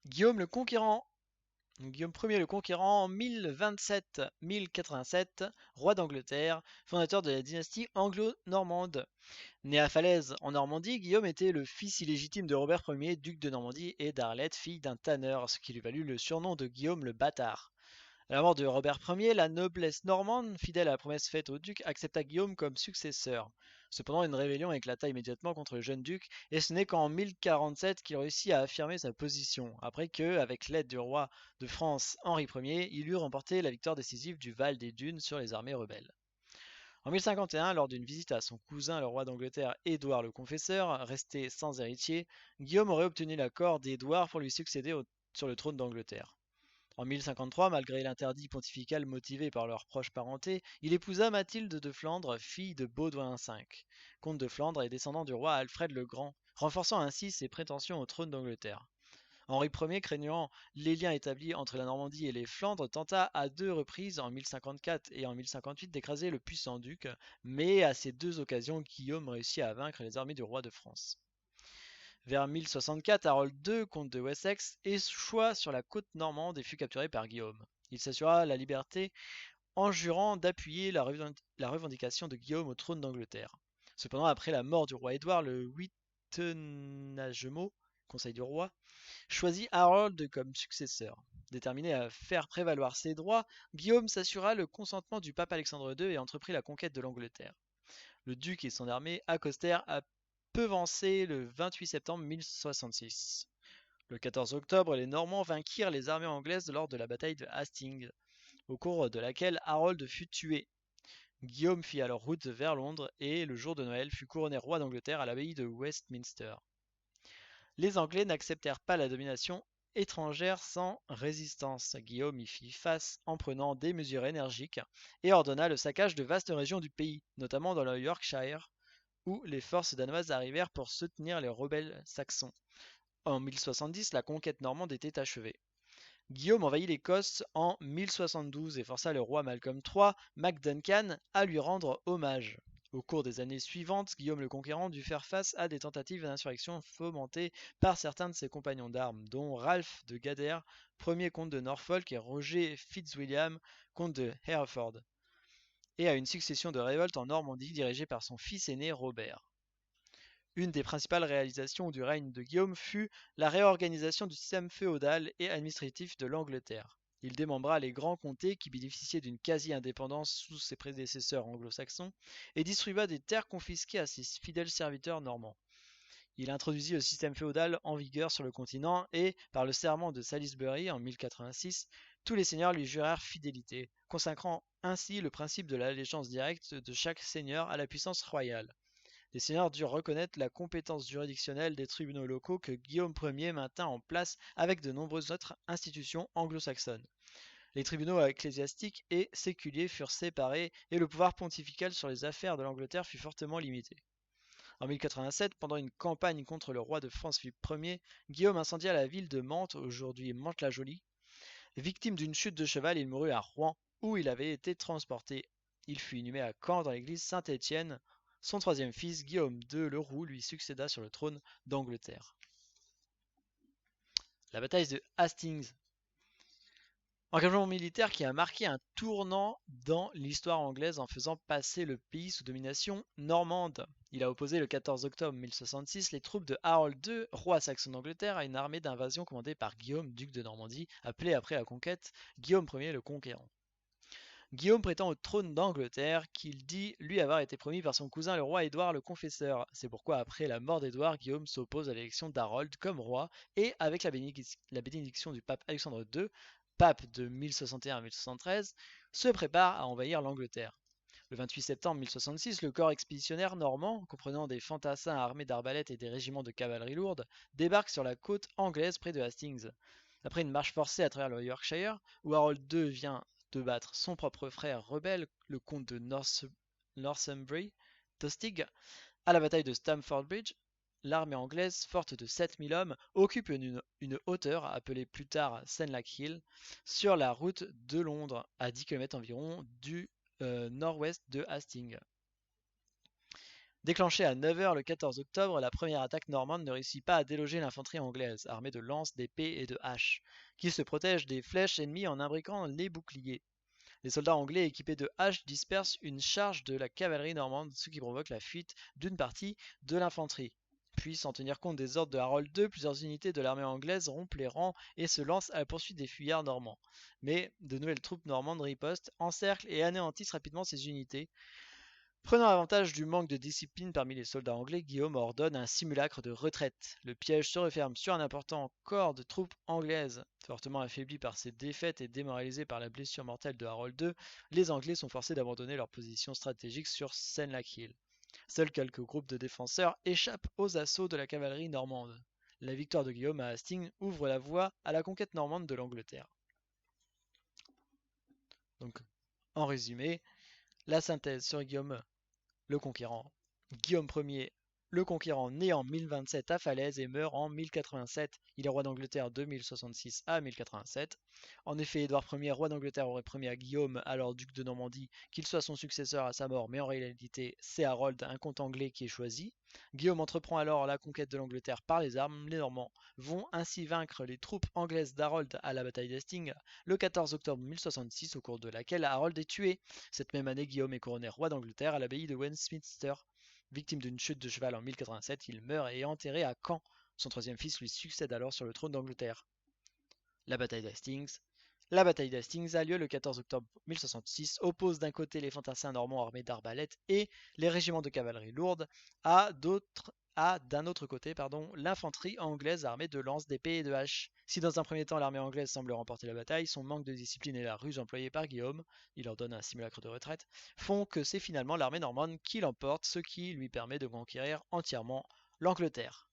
Guillaume le Conquérant. Guillaume Ier le Conquérant, 1027-1087, roi d'Angleterre, fondateur de la dynastie anglo-normande. Né à Falaise, en Normandie, Guillaume était le fils illégitime de Robert Ier, duc de Normandie, et d'Arlette, fille d'un tanneur, ce qui lui valut le surnom de Guillaume le Bâtard. À la mort de Robert Ier, la noblesse normande, fidèle à la promesse faite au duc, accepta Guillaume comme successeur. Cependant, une rébellion éclata immédiatement contre le jeune duc, et ce n'est qu'en 1047 qu'il réussit à affirmer sa position, après que, avec l'aide du roi de France Henri Ier, il eut remporté la victoire décisive du Val des Dunes sur les armées rebelles. En 1051, lors d'une visite à son cousin le roi d'Angleterre Édouard le Confesseur, resté sans héritier, Guillaume aurait obtenu l'accord d'Édouard pour lui succéder sur le trône d'Angleterre. En 1053, malgré l'interdit pontifical motivé par leur proche parenté, il épousa Mathilde de Flandre, fille de Baudouin V, comte de Flandre et descendant du roi Alfred le Grand, renforçant ainsi ses prétentions au trône d'Angleterre. Henri Ier, craignant les liens établis entre la Normandie et les Flandres, tenta à deux reprises, en 1054 et en 1058, d'écraser le puissant duc, mais à ces deux occasions, Guillaume réussit à vaincre les armées du roi de France. Vers 1064, Harold II, comte de Wessex, échoua sur la côte normande et fut capturé par Guillaume. Il s'assura la liberté en jurant d'appuyer la revendication de Guillaume au trône d'Angleterre. Cependant, après la mort du roi Édouard, le Wittenagemot, conseil du roi, choisit Harold comme successeur. Déterminé à faire prévaloir ses droits, Guillaume s'assura le consentement du pape Alexandre II et entreprit la conquête de l'Angleterre. Le duc et son armée accostèrent à Pevancé le 28 septembre 1066. Le 14 octobre, les Normands vainquirent les armées anglaises lors de la bataille de Hastings, au cours de laquelle Harold fut tué. Guillaume fit alors route vers Londres et, le jour de Noël, fut couronné roi d'Angleterre à l'abbaye de Westminster. Les Anglais n'acceptèrent pas la domination étrangère sans résistance. Guillaume y fit face en prenant des mesures énergiques et ordonna le saccage de vastes régions du pays, notamment dans le Yorkshire, où les forces danoises arrivèrent pour soutenir les rebelles saxons. En 1070, la conquête normande était achevée. Guillaume envahit l'Écosse en 1072 et força le roi Malcolm III, MacDuncan, à lui rendre hommage. Au cours des années suivantes, Guillaume le Conquérant dut faire face à des tentatives d'insurrection fomentées par certains de ses compagnons d'armes, dont Ralph de Gader, premier comte de Norfolk, et Roger Fitzwilliam, comte de Hereford, et à une succession de révoltes en Normandie dirigées par son fils aîné Robert. Une des principales réalisations du règne de Guillaume fut la réorganisation du système féodal et administratif de l'Angleterre. Il démembra les grands comtés qui bénéficiaient d'une quasi-indépendance sous ses prédécesseurs anglo-saxons et distribua des terres confisquées à ses fidèles serviteurs normands. Il introduisit le système féodal en vigueur sur le continent et, par le serment de Salisbury en 1086, tous les seigneurs lui jurèrent fidélité, consacrant ainsi le principe de l'allégeance directe de chaque seigneur à la puissance royale. Les seigneurs durent reconnaître la compétence juridictionnelle des tribunaux locaux que Guillaume Ier maintint en place avec de nombreuses autres institutions anglo-saxonnes. Les tribunaux ecclésiastiques et séculiers furent séparés et le pouvoir pontifical sur les affaires de l'Angleterre fut fortement limité. En 1087, pendant une campagne contre le roi de France Philippe Ier, Guillaume incendia la ville de Mantes, aujourd'hui Mantes-la-Jolie. Victime d'une chute de cheval, il mourut à Rouen, où il avait été transporté. Il fut inhumé à Caen dans l'église Saint-Étienne. Son troisième fils, Guillaume II le Roux, lui succéda sur le trône d'Angleterre. La bataille de Hastings. Engagement militaire qui a marqué un tournant dans l'histoire anglaise en faisant passer le pays sous domination normande. Il a opposé le 14 octobre 1066 les troupes de Harold II, roi saxon d'Angleterre, à une armée d'invasion commandée par Guillaume, duc de Normandie, appelé après la conquête Guillaume Ier le Conquérant. Guillaume prétend au trône d'Angleterre qu'il dit lui avoir été promis par son cousin le roi Édouard le Confesseur. C'est pourquoi après la mort d'Édouard, Guillaume s'oppose à l'élection d'Harold comme roi et avec la bénédiction du pape Alexandre II, pape de 1061 à 1073, se prépare à envahir l'Angleterre. Le 28 septembre 1066, le corps expéditionnaire normand, comprenant des fantassins armés d'arbalètes et des régiments de cavalerie lourde, débarque sur la côte anglaise près de Hastings. Après une marche forcée à travers le Yorkshire, où Harold II vient de battre son propre frère rebelle, le comte de Northumbrie, Tostig, à la bataille de Stamford Bridge, l'armée anglaise, forte de 7000 hommes, occupe une hauteur, appelée plus tard Senlac Hill, sur la route de Londres, à 10 km environ du nord-ouest de Hastings. Déclenchée à 9 h le 14 octobre, la première attaque normande ne réussit pas à déloger l'infanterie anglaise, armée de lances, d'épées et de haches, qui se protège des flèches ennemies en imbriquant les boucliers. Les soldats anglais équipés de haches dispersent une charge de la cavalerie normande, ce qui provoque la fuite d'une partie de l'infanterie. Puis, sans tenir compte des ordres de Harold II, plusieurs unités de l'armée anglaise rompent les rangs et se lancent à la poursuite des fuyards normands. Mais de nouvelles troupes normandes ripostent, encerclent et anéantissent rapidement ces unités. Prenant avantage du manque de discipline parmi les soldats anglais, Guillaume ordonne un simulacre de retraite. Le piège se referme sur un important corps de troupes anglaises. Fortement affaiblis par ces défaites et démoralisés par la blessure mortelle de Harold II, les Anglais sont forcés d'abandonner leur position stratégique sur Senlac-Hill. Seuls quelques groupes de défenseurs échappent aux assauts de la cavalerie normande. La victoire de Guillaume à Hastings ouvre la voie à la conquête normande de l'Angleterre. Donc, en résumé, la synthèse sur Guillaume le Conquérant. Guillaume Ier, le Conquérant, né en 1027 à Falaise et meurt en 1087. Il est roi d'Angleterre de 1066 à 1087. En effet, Édouard Ier, roi d'Angleterre, aurait promis à Guillaume, alors duc de Normandie, qu'il soit son successeur à sa mort, mais en réalité, c'est Harold, un comte anglais, qui est choisi. Guillaume entreprend alors la conquête de l'Angleterre par les armes. Les Normands vont ainsi vaincre les troupes anglaises d'Harold à la bataille d'Hastings le 14 octobre 1066, au cours de laquelle Harold est tué. Cette même année, Guillaume est couronné roi d'Angleterre à l'abbaye de Westminster. Victime d'une chute de cheval en 1087, il meurt et est enterré à Caen. Son troisième fils lui succède alors sur le trône d'Angleterre. La bataille d'Hastings. La bataille d'Hastings a lieu le 14 octobre 1066, oppose d'un côté les fantassins normands armés d'arbalètes et les régiments de cavalerie lourde, d'un autre côté l'infanterie anglaise armée de lances, d'épées et de haches. Si dans un premier temps l'armée anglaise semble remporter la bataille, son manque de discipline et la ruse employée par Guillaume, il ordonne un simulacre de retraite, font que c'est finalement l'armée normande qui l'emporte, ce qui lui permet de conquérir entièrement l'Angleterre.